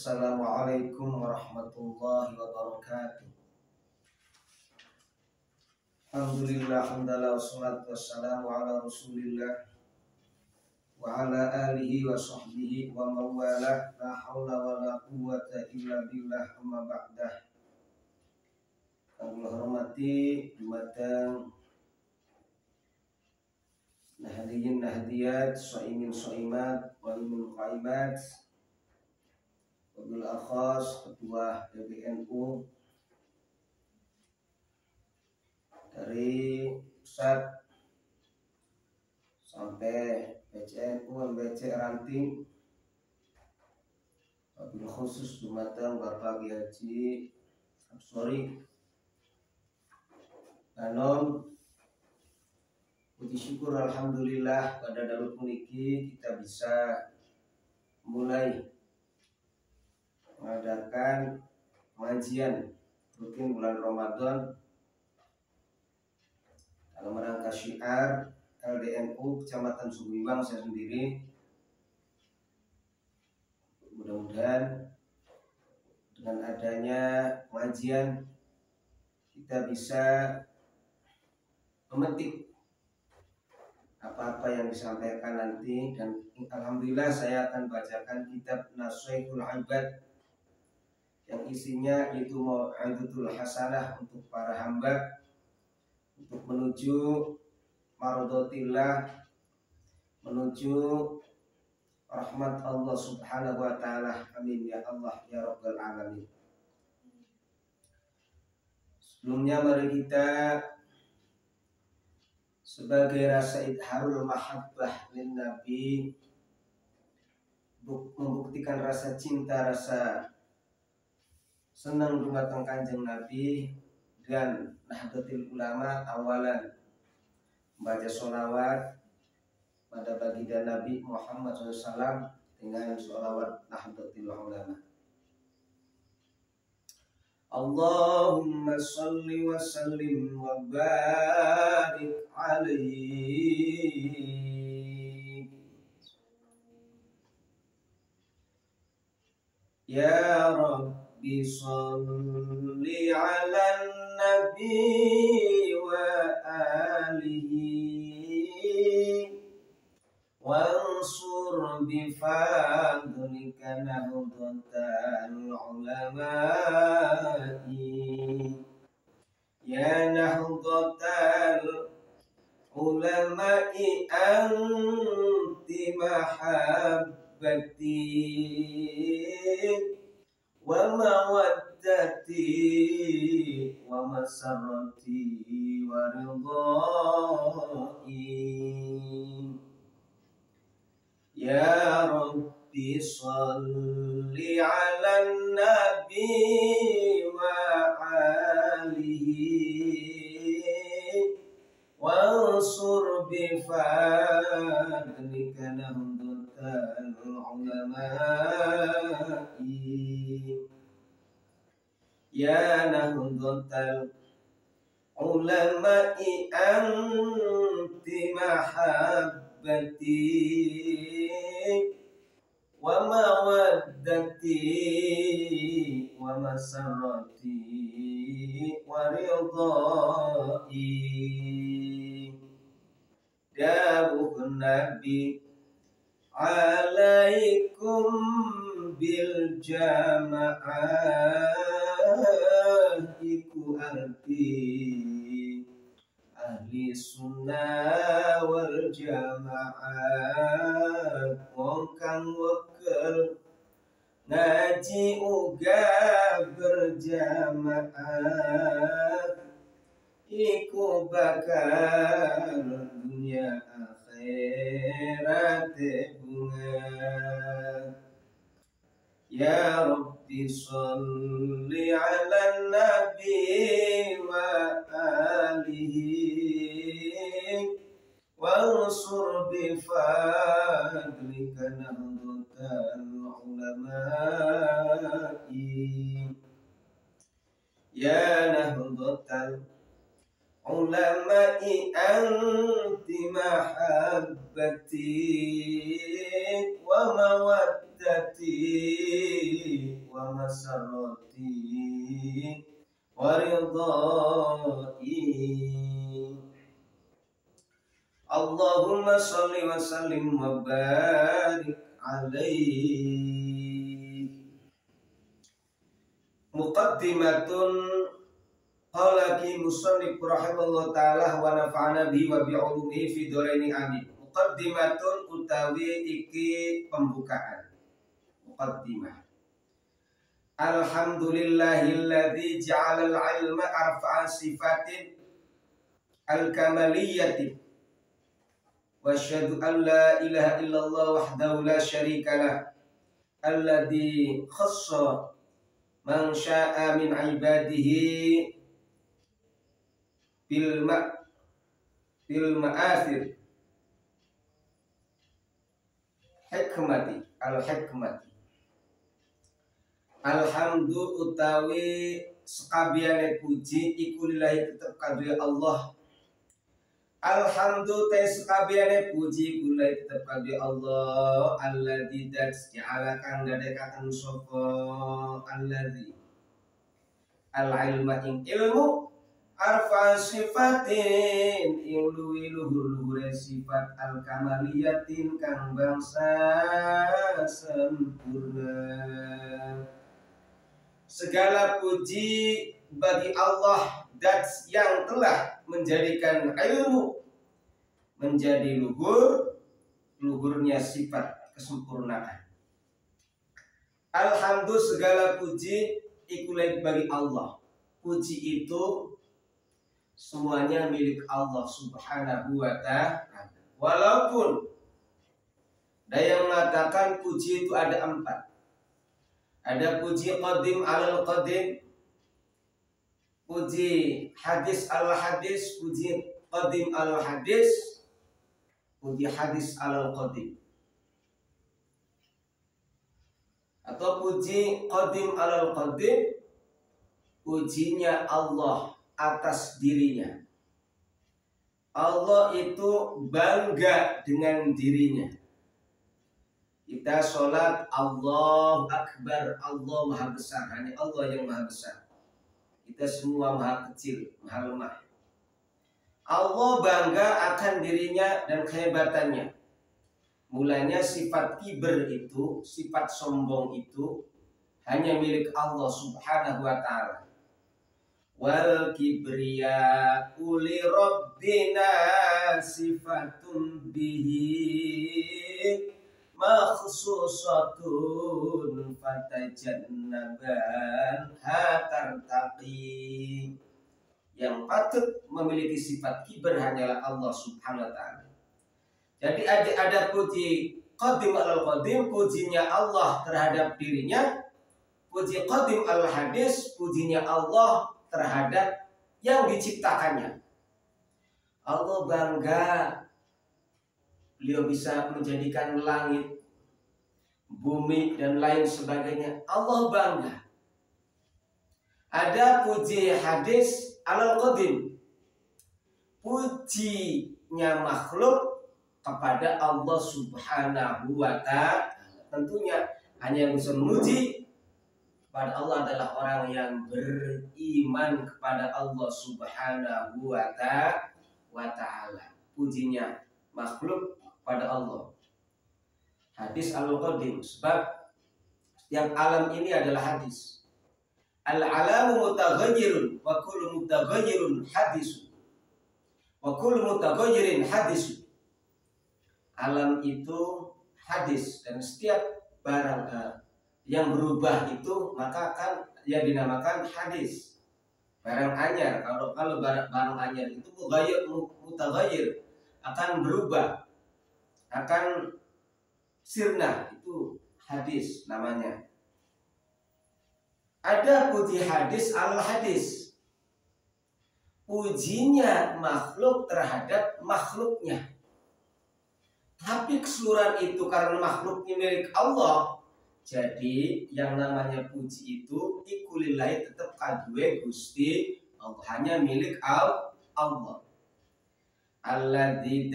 Assalamualaikum warahmatullahi wabarakatuh. Alhamdulillah hamdalah wassalatu wassalamu ala rasulillah wa ala alihi wa sahbihi wa mawalah. La hawla wa la quwwata illa billah, amma ba'dah. Allah hormati dumateng nahdiyin nahdiyat, shaimin shaimat, walimin qaimat, wabil akhas ketua PBNU dari pusat sampai PCNU MBC Ranting, wabil khusus dumateng Bapak Haji Absori Ganon. Puji syukur alhamdulillah pada dalut puniki kita bisa mulai mengadakan pengajian rutin bulan Ramadan dalam rangka syiar LDNU Kecamatan Subimbang saya sendiri. Mudah-mudahan dengan adanya pengajian kita bisa memetik apa-apa yang disampaikan nanti, dan alhamdulillah saya akan bacakan kitab Nashihul Ibad yang isinya itu mau'izatul hasanah untuk para hamba untuk menuju mardotillah, menuju rahmat Allah subhanahu wa ta'ala. Amin ya Allah ya rabbal alamin. Sebelumnya mari kita sebagai rasa idharul mahabbah lin Nabi, membuktikan rasa cinta, rasa senang dumateng Kanjeng Nabi, dan Nahdlatul Ulama awalan membaca sholawat pada baginda Nabi Muhammad SAW dengan sholawat Nahdlatul Ulama. Allahumma salli wa sallim wa barik alaihi ya Rabbi, salli ala nabi wa alihi wansur bifadlika nahdlatal ulama'i ya nahdlatal ulama'i anti mahabbati wa mawaddati wa masarrati wa ridai ya Rabbi, salli ala nabi wa alihi wansur bifadlika nahdlatal ulama'i ya nahdlatal ulama'i anti mahabbati wa mawaddati wa masarrati wa ridai dawuh Nabi alaikum bil jamaah iku arti ahli sunnah wal jamaah, wong kang wekel ngaji uga berjamaah iku bakal dunia akhirat bunga. Ya Rabbi, salli ala nabi wa alihi wansur bifadlika nahdlatal ulama'i ya nahdlatal ulama'i anti mahabbati wa mawaddati wa masarrati wa ridai. Allahumma sholli wa sallim wa barik alaihi. Muqaddimatun qala ki musannif rahimallahu ta'ala wa nafa'ana bi wa bi ulumihi fi dharaini amin. Muqaddimatun utawi iki pembukaan. Muqaddimah. Alhamdulillahilladzi ja'ala al-ilma arfa'a sifatin al-kamaliyyati. Wa asyhadu an la ilaha illallah wahdahu la syarika lah. Alladzi khassa man syaa min ibadihi bil ma'athir hikmati al-hikmati. Alhamdu utawi sekabehane puji iku lillahi tetep kadhe Allah. Alhamdu ta sekabehane puji iku lillahi tetep kadhe Allah. Alladzi ja'ala kang dadekaken sapa alladzi al-ilma ing ilmu arfa sifatin iluwi luhur sifat al-kamaliyatin kang bangsa sempurna. Segala puji bagi Allah dat yang telah menjadikan ilmu menjadi luhurnya sifat kesempurnaan. Alhamdulillah segala puji ikulai bagi Allah. Puji itu semuanya milik Allah subhanahu wa ta'ala. Walaupun ada yang mengatakan puji itu ada 4. Ada puji qadim alal qadim, puji hadis al hadis, puji qadim al hadis, puji hadis alal qadim, atau puji qadim alal qadim, pujinya Allah atas dirinya. Allah itu bangga dengan dirinya. Kita sholat Allahu Akbar, Allah maha besar, hanya Allah yang maha besar. Kita semua maha kecil, maha lemah. Allah bangga akan dirinya dan kehebatannya. Mulanya sifat kiber itu, sifat sombong itu hanya milik Allah subhanahu wa ta'ala. Wal kibriya uli rabbina sifatun bihi makhsusatun fatajannaban hatartaqi. Yang patut memiliki sifat kiber hanyalah Allah subhanahu wa ta'ala. Jadi ada puji qadim alal qadim, pujinya Allah terhadap dirinya. Puji qadim al hadis, pujinya Allah terhadap yang diciptakannya. Allah bangga beliau bisa menjadikan langit, bumi dan lain sebagainya. Allah bangga. Ada puji hadis alal qadim, pujinya makhluk kepada Allah subhanahu wa ta'ala. Tentunya hanya yang bisa memuji pada Allah adalah orang yang beriman kepada Allah subhanahu wa ta'ala. Pujinya makhluk pada Allah. Hadis al-qadim, sebab setiap alam ini adalah hadis. Al-alamu mutaghayyirun wa kullu mutaghayyirun hadisun. Wa kullu mutaghayyirin hadisun. Alam itu hadis, dan setiap barang yang berubah itu maka akan ya dinamakan hadis. Barang anyar, kalau barang anyar itu mutaghayyir, akan berubah, akan sirna, itu hadis namanya. Ada puji hadis al hadis, pujinya makhluk terhadap makhluknya. Tapi keseluruhan itu karena makhluknya milik Allah, jadi yang namanya puji itu ikulillahi tetap kadue Gusti Allah, hanya milik Allah. alladzi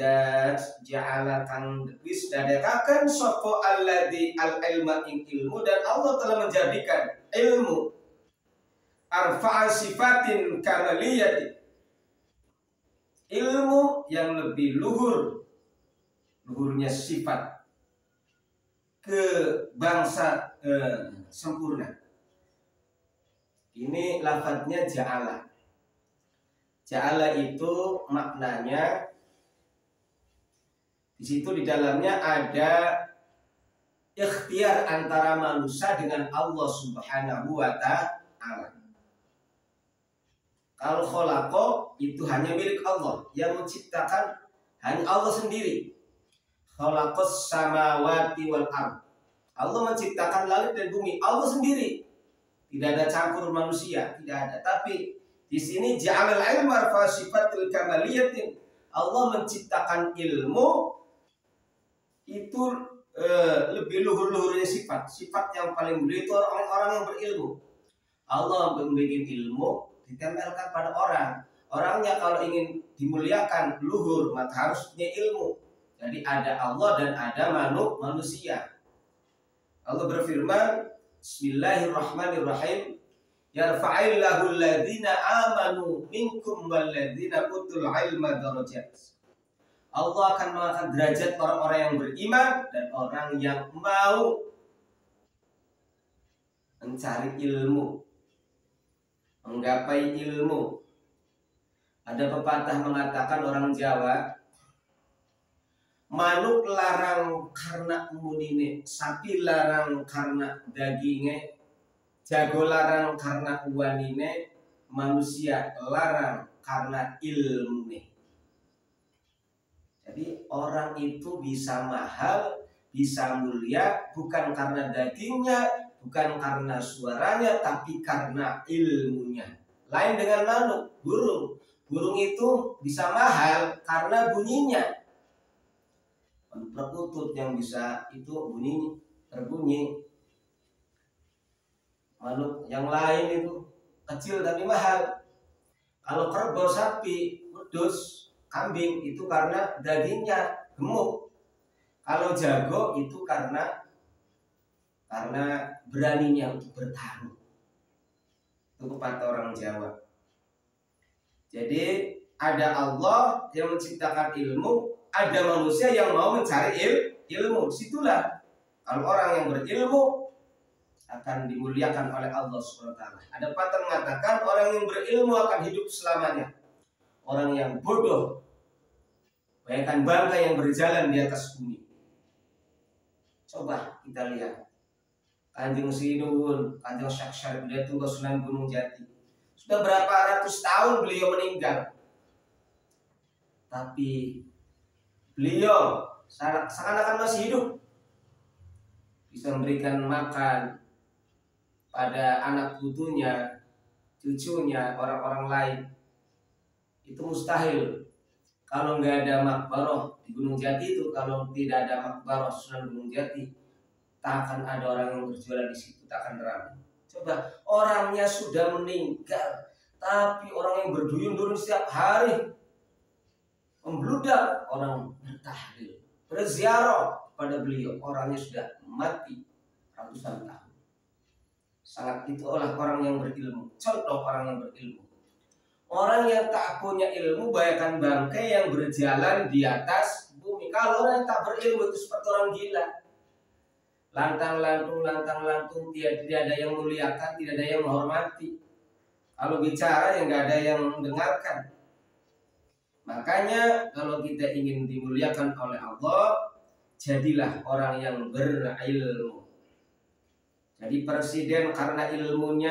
ja'ala kang wis dadekaken sapa alladzi al ilma ing ilmu, dan Allah telah menjadikan ilmu arfa'a sifatin kamaliyati, ilmu yang lebih luhurnya sifat ke bangsa sempurna. Ini lafadznya ja'ala. Ja'ala itu maknanya di situ di dalamnya ada ikhtiar antara manusia dengan Allah Subhanahu wa ta'ala. Kalau khalaqa itu hanya milik Allah, yang menciptakan hanya Allah sendiri. Khalaqas samawati wal ard. Allah menciptakan langit dan bumi, Allah sendiri. Tidak ada campur manusia, tidak ada. Tapi di sini ja'alal ilma fa sifatul kamaliyatin. Allah menciptakan ilmu itu lebih luhur-luhurnya sifat yang paling mulia itu orang-orang yang berilmu. Allah membuat ilmu ditempelkan pada orang. Orangnya kalau ingin dimuliakan luhur maka harus punya ilmu. Jadi ada Allah dan ada manusia. Allah berfirman, Bismillahirrahmanirrahim. Yarfa'illahu alladhina amanu minkum walladhina utul ilma darajat. Allah akan mengangkat derajat orang-orang yang beriman dan orang yang mau mencari ilmu, menggapai ilmu. Ada pepatah mengatakan orang Jawa, manuk larang karena umunine, sapi larang karena dagingnya, jago larang karena uanine, manusia larang karena ilmune. Jadi orang itu bisa mahal, bisa mulia bukan karena dagingnya, bukan karena suaranya, tapi karena ilmunya. Lain dengan manuk, burung. Burung itu bisa mahal karena bunyinya. Perkutut yang bisa itu bunyi terbunyi. Manuk yang lain itu kecil tapi mahal. Kalau kerbau, sapi, wedus, kambing itu karena dagingnya gemuk. Kalau jago itu karena beraninya untuk bertarung. Itu pepatah orang Jawa. Jadi ada Allah yang menciptakan ilmu, ada manusia yang mau mencari ilmu. Situlah kalau orang yang berilmu akan dimuliakan oleh Allah SWT. Ada pepatah mengatakan orang yang berilmu akan hidup selamanya. Orang yang bodoh bagaikan bangkai yang berjalan di atas bumi. Coba kita lihat Kanjeng Sinuwun, Kanjeng Syekh Syarif Hidayatullah Sunan Gunung Jati. Sudah berapa ratus tahun beliau meninggal, tapi beliau seakan-akan masih hidup, bisa memberikan makan pada anak putunya, cucunya, orang-orang lain. Itu mustahil. Kalau nggak ada makbaroh di Gunung Jati itu, kalau tidak ada makbaroh Sunan Gunung Jati, tak akan ada orang yang berjualan di situ, tak akan ramai. Coba orangnya sudah meninggal, tapi orang yang berduyun-duyun setiap hari membludak, orang bertahlil, berziarah pada beliau. Orangnya sudah mati ratusan tahun. Sangat itu oleh orang yang berilmu. Contoh orang yang berilmu. Orang yang tak punya ilmu bagaikan bangkai yang berjalan di atas bumi. Kalau orang yang tak berilmu itu seperti orang gila. Lantang-lantung, tidak ada yang muliakan, tidak ada yang menghormati. Kalau bicara yang nggak ada yang mendengarkan. Makanya kalau kita ingin dimuliakan oleh Allah, jadilah orang yang berilmu. Jadi presiden karena ilmunya